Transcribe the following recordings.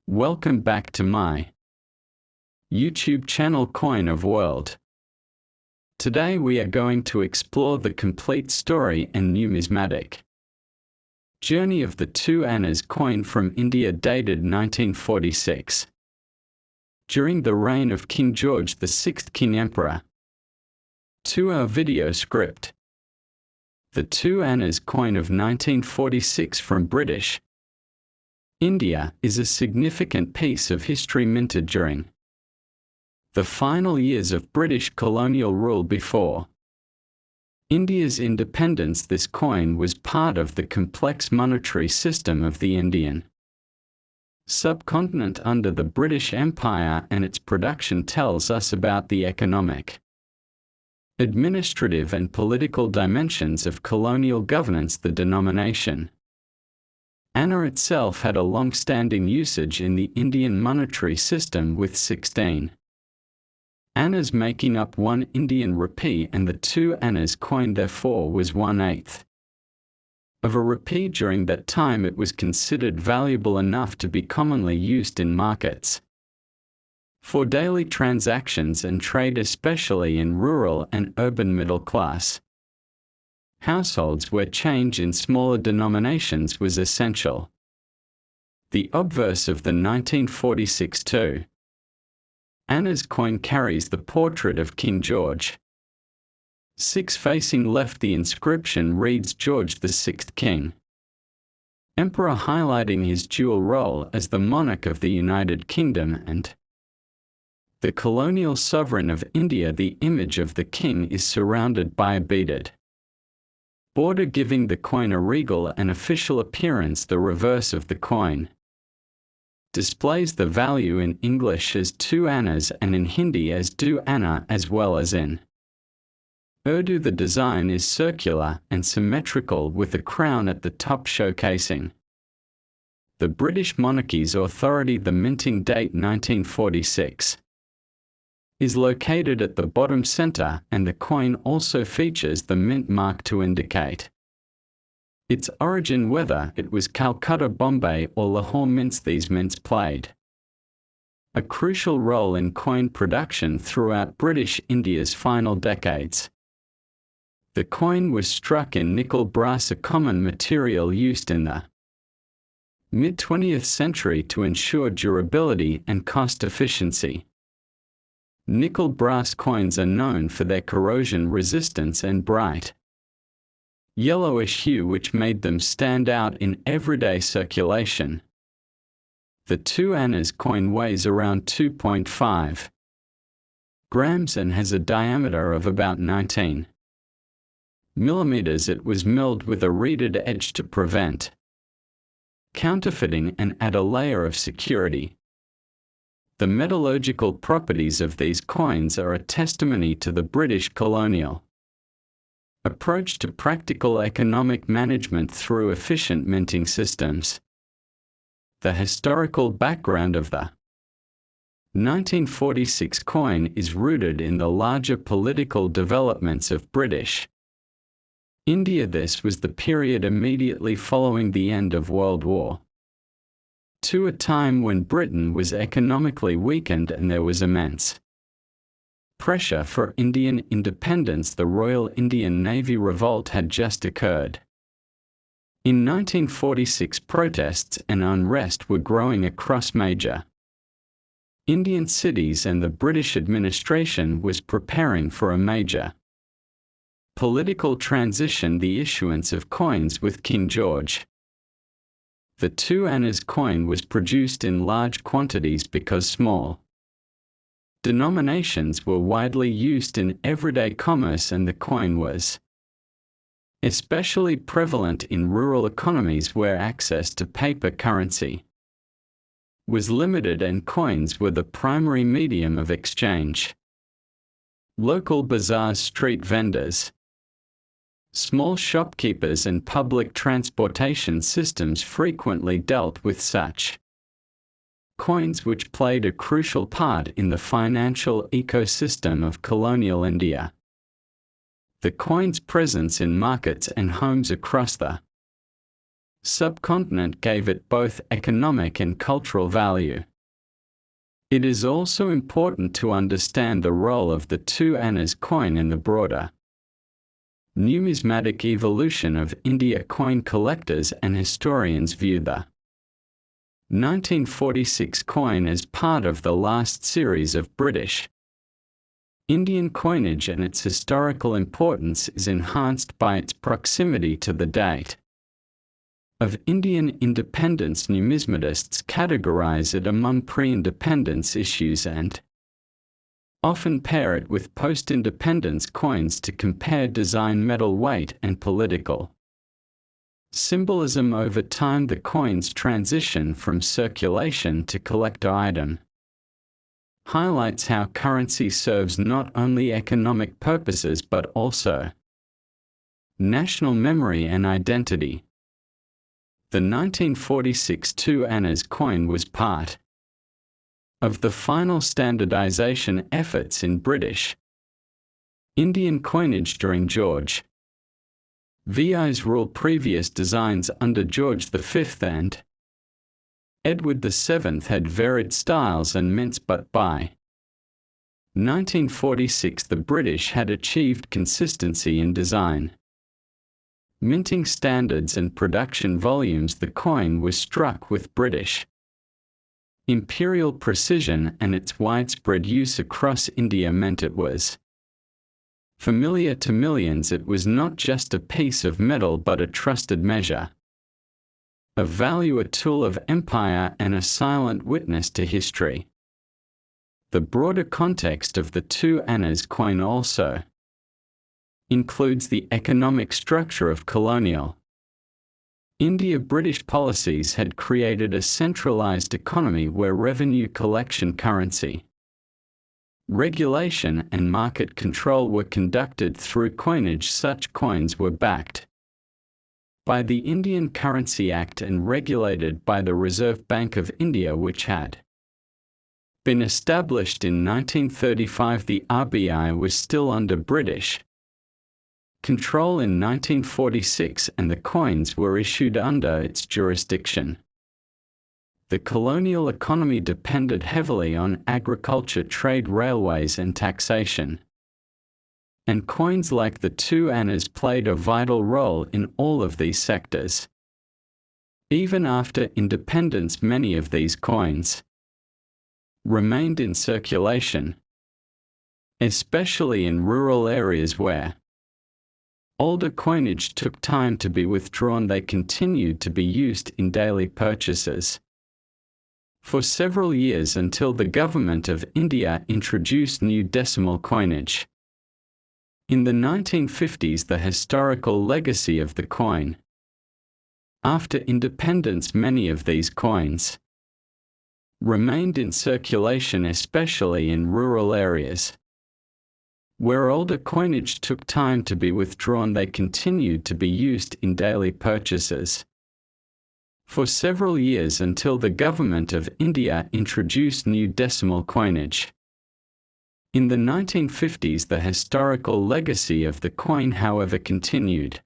Welcome back to my YouTube channel Coin of World. Today we are going to explore the complete story and numismatic journey of the 2 annas coin from India dated 1946. During the reign of King George VI King Emperor. To our video script. The 2 annas coin of 1946 from British India is a significant piece of history minted during the final years of British colonial rule before India's independence. This coin was part of the complex monetary system of the Indian subcontinent under the British Empire, and its production tells us about the economic, administrative and political dimensions of colonial governance. The denomination anna itself had a long-standing usage in the Indian monetary system, with 16 annas making up 1 Indian rupee, and the 2 annas coin therefore was 1/8 of a rupee. During that time it was considered valuable enough to be commonly used in markets for daily transactions and trade, especially in rural and urban middle class households where change in smaller denominations was essential. The obverse of the 1946 2 annas coin carries the portrait of King George VI. Facing left, the inscription reads George VI King Emperor, highlighting his dual role as the monarch of the United Kingdom and the colonial sovereign of India. The image of the king is surrounded by a beaded border, giving the coin a regal and official appearance. The reverse of the coin displays the value in English as 2 annas and in Hindi as 2 anna, as well as in Urdu. The design is circular and symmetrical, with a crown at the top showcasing the British monarchy's authority. The minting date 1946 is located at the bottom center, and the coin also features the mint mark to indicate its origin, whether it was Calcutta, Bombay, or Lahore mints. These mints played a crucial role in coin production throughout British India's final decades. The coin was struck in nickel brass, a common material used in the mid-20th century to ensure durability and cost efficiency. Nickel brass coins are known for their corrosion resistance and bright yellowish hue, which made them stand out in everyday circulation. The 2 annas coin weighs around 2.5 grams and has a diameter of about 19 millimeters. It was milled with a reeded edge to prevent counterfeiting and add a layer of security. The metallurgical properties of these coins are a testimony to the British colonial approach to practical economic management through efficient minting systems. The historical background of the 1946 coin is rooted in the larger political developments of British India. This was the period immediately following the end of World War II, a time when Britain was economically weakened and there was immense pressure for Indian independence. The Royal Indian Navy revolt had just occurred. In 1946, protests and unrest were growing across major Indian cities, and the British administration was preparing for a major political transition, the issuance of coins with King George. The 2 annas coin was produced in large quantities because small denominations were widely used in everyday commerce, and the coin was especially prevalent in rural economies where access to paper currency was limited and coins were the primary medium of exchange. Local bazaars, street vendors, small shopkeepers and public transportation systems frequently dealt with such coins, which played a crucial part in the financial ecosystem of colonial India. The coin's presence in markets and homes across the subcontinent gave it both economic and cultural value. It is also important to understand the role of the 2 annas coin in the broader numismatic evolution of India. Coin collectors and historians view the 1946 coin as part of the last series of British Indian coinage, and its historical importance is enhanced by its proximity to the date of Indian independence. Numismatists categorize it among pre-independence issues and often pair it with post-independence coins to compare design, metal weight, and political symbolism. Over time, the coin's transition from circulation to collector item highlights how currency serves not only economic purposes but also national memory and identity. The 1946 2 annas coin was part of the final standardization efforts in British Indian coinage during George VI's rule. Previous designs under George V and Edward VII had varied styles and mints, but by 1946 the British had achieved consistency in design, minting standards and production volumes. The coin was struck with British imperial precision, and its widespread use across India meant it was familiar to millions. It was not just a piece of metal but a trusted measure of value, a tool of empire, and a silent witness to history. The broader context of the 2 annas coin also includes the economic structure of colonial India. British policies had created a centralized economy where revenue collection, currency regulation, and market control were conducted through coinage. Such coins were backed by the Indian Currency Act and regulated by the Reserve Bank of India, which had been established in 1935. The RBI was still under British control in 1946, and the coins were issued under its jurisdiction. The colonial economy depended heavily on agriculture, trade, railways, and taxation, and coins like the 2 annas played a vital role in all of these sectors. Even after independence, many of these coins remained in circulation, especially in rural areas where older coinage took time to be withdrawn. They continued to be used in daily purchases for several years until the Government of India introduced new decimal coinage. In the 1950s, the historical legacy of the coin. After independence, many of these coins remained in circulation, especially in rural areas where older coinage took time to be withdrawn. They continued to be used in daily purchases for several years until the Government of India introduced new decimal coinage. In the 1950s, the historical legacy of the coin, however, continued,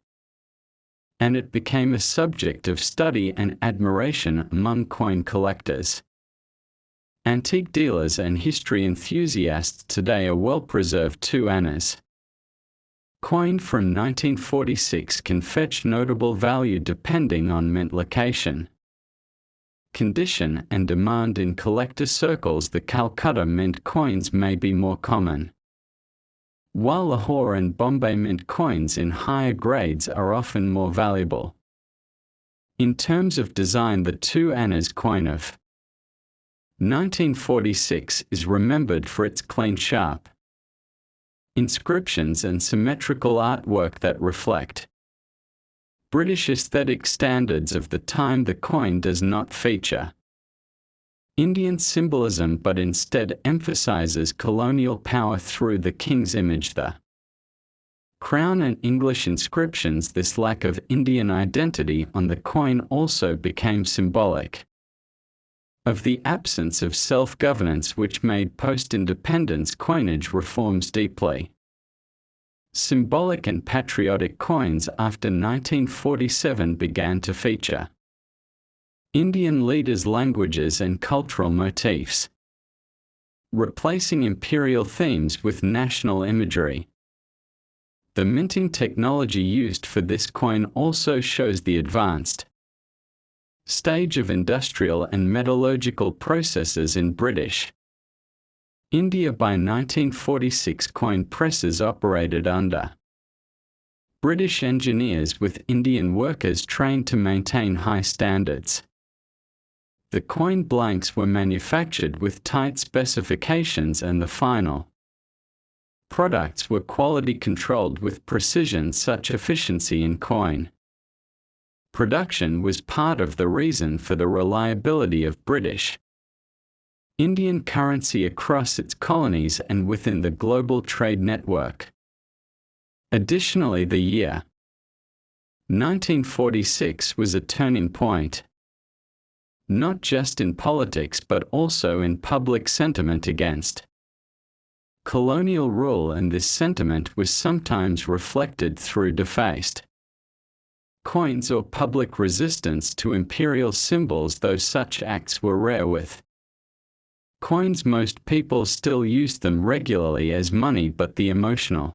and it became a subject of study and admiration among coin collectors, antique dealers, and history enthusiasts. Today, a well-preserved 2 annas coin from 1946 can fetch notable value depending on mint location, condition, and demand. In collector circles, the Calcutta mint coins may be more common, while Lahore and Bombay mint coins in higher grades are often more valuable. In terms of design, the 2 annas coin of 1946 is remembered for its clean, sharp inscriptions and symmetrical artwork that reflect British aesthetic standards of the time. The coin does not feature Indian symbolism but instead emphasizes colonial power through the king's image, the crown, and English inscriptions. This lack of Indian identity on the coin also became symbolic of the absence of self-governance, which made post-independence coinage reforms deeply symbolic, and patriotic coins after 1947 began to feature. Indian leaders' languages and cultural motifs. Replacing imperial themes with national imagery. The minting technology used for this coin also shows the advanced stage of industrial and metallurgical processes in British India. By 1946, coin presses operated under British engineers with Indian workers trained to maintain high standards. The coin blanks were manufactured with tight specifications, and the final products were quality controlled with precision. Such efficiency in coin production was part of the reason for the reliability of British Indian currency across its colonies and within the global trade network. Additionally, the year 1946 was a turning point, not just in politics but also in public sentiment against colonial rule, and this sentiment was sometimes reflected through defaced coins or public resistance to imperial symbols. Though such acts were rare with coins, most people still used them regularly as money, but the emotional